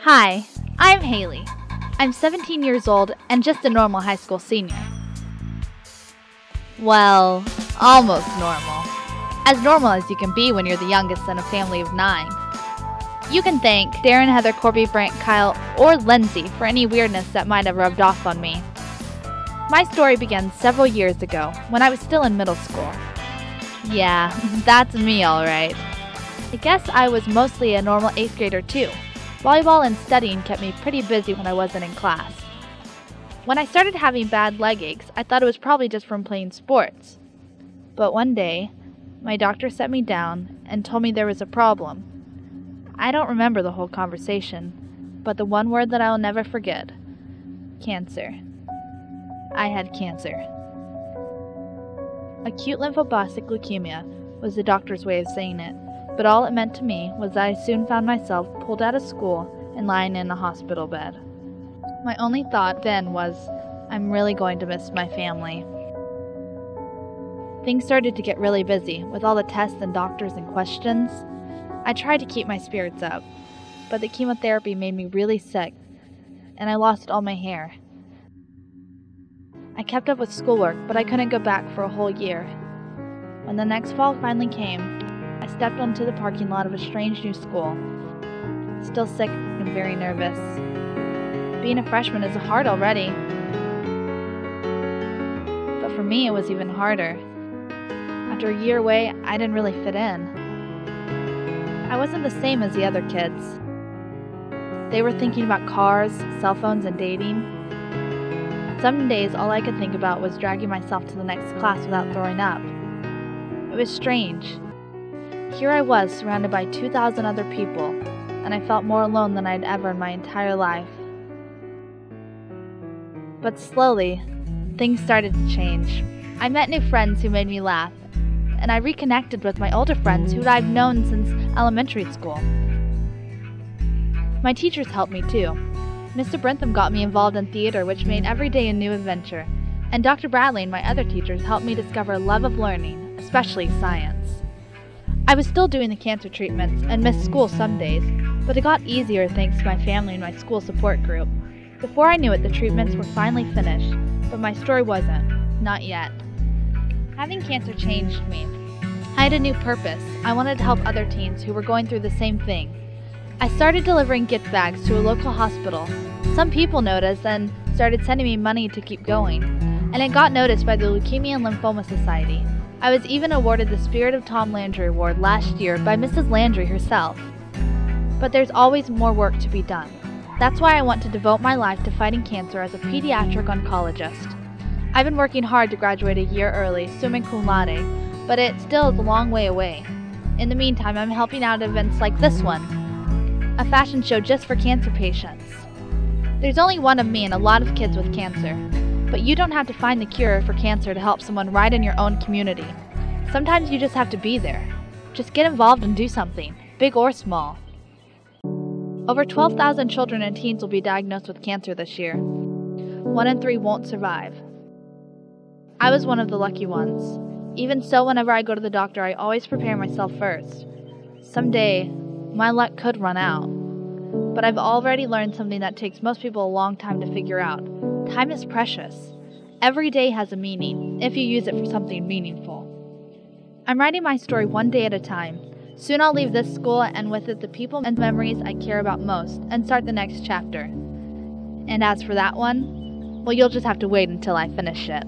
Hi, I'm Hailey. I'm 17 years old and just a normal high school senior. Well, almost normal. As normal as you can be when you're the youngest in a family of 9. You can thank Darren, Heather, Corby, Brant, Kyle, or Lindsay for any weirdness that might have rubbed off on me. My story began several years ago when I was still in middle school. Yeah, that's me alright. I guess I was mostly a normal 8th grader too. Volleyball and studying kept me pretty busy when I wasn't in class. When I started having bad leg aches, I thought it was probably just from playing sports. But one day, my doctor set me down and told me there was a problem. I don't remember the whole conversation, but the one word that I'll never forget: cancer. I had cancer. Acute lymphoblastic leukemia was the doctor's way of saying it, but all it meant to me was that I soon found myself pulled out of school and lying in a hospital bed. My only thought then was, I'm really going to miss my family. Things started to get really busy with all the tests and doctors and questions. I tried to keep my spirits up, but the chemotherapy made me really sick, and I lost all my hair. I kept up with schoolwork, but I couldn't go back for a whole year. When the next fall finally came, I stepped onto the parking lot of a strange new school. Still sick and very nervous. Being a freshman is hard already. But for me, it was even harder. After a year away, I didn't really fit in. I wasn't the same as the other kids. They were thinking about cars, cell phones, and dating. Some days, all I could think about was dragging myself to the next class without throwing up. It was strange. Here I was, surrounded by 2,000 other people, and I felt more alone than I'd ever in my entire life. But slowly, things started to change. I met new friends who made me laugh, and I reconnected with my older friends who I've known since elementary school. My teachers helped me too. Mr. Brentham got me involved in theater, which made every day a new adventure, and Dr. Bradley and my other teachers helped me discover a love of learning, especially science. I was still doing the cancer treatments and missed school some days, but it got easier thanks to my family and my school support group. Before I knew it, the treatments were finally finished, but my story wasn't. Not yet. Having cancer changed me. I had a new purpose. I wanted to help other teens who were going through the same thing. I started delivering gift bags to a local hospital. Some people noticed and started sending me money to keep going, and it got noticed by the Leukemia and Lymphoma Society. I was even awarded the Spirit of Tom Landry Award last year by Mrs. Landry herself. But there's always more work to be done. That's why I want to devote my life to fighting cancer as a pediatric oncologist. I've been working hard to graduate a year early, summa cum laude, but it still is a long way away. In the meantime, I'm helping out at events like this one, a fashion show just for cancer patients. There's only one of me and a lot of kids with cancer, but you don't have to find the cure for cancer to help someone right in your own community. Sometimes you just have to be there. Just get involved and do something, big or small. Over 12,000 children and teens will be diagnosed with cancer this year. 1 in 3 won't survive. I was one of the lucky ones. Even so, whenever I go to the doctor, I always prepare myself first. Someday, my luck could run out. But I've already learned something that takes most people a long time to figure out. Time is precious. Every day has a meaning, if you use it for something meaningful. I'm writing my story one day at a time. Soon I'll leave this school, and with it the people and memories I care about most, and start the next chapter. And as for that one, well, you'll just have to wait until I finish it.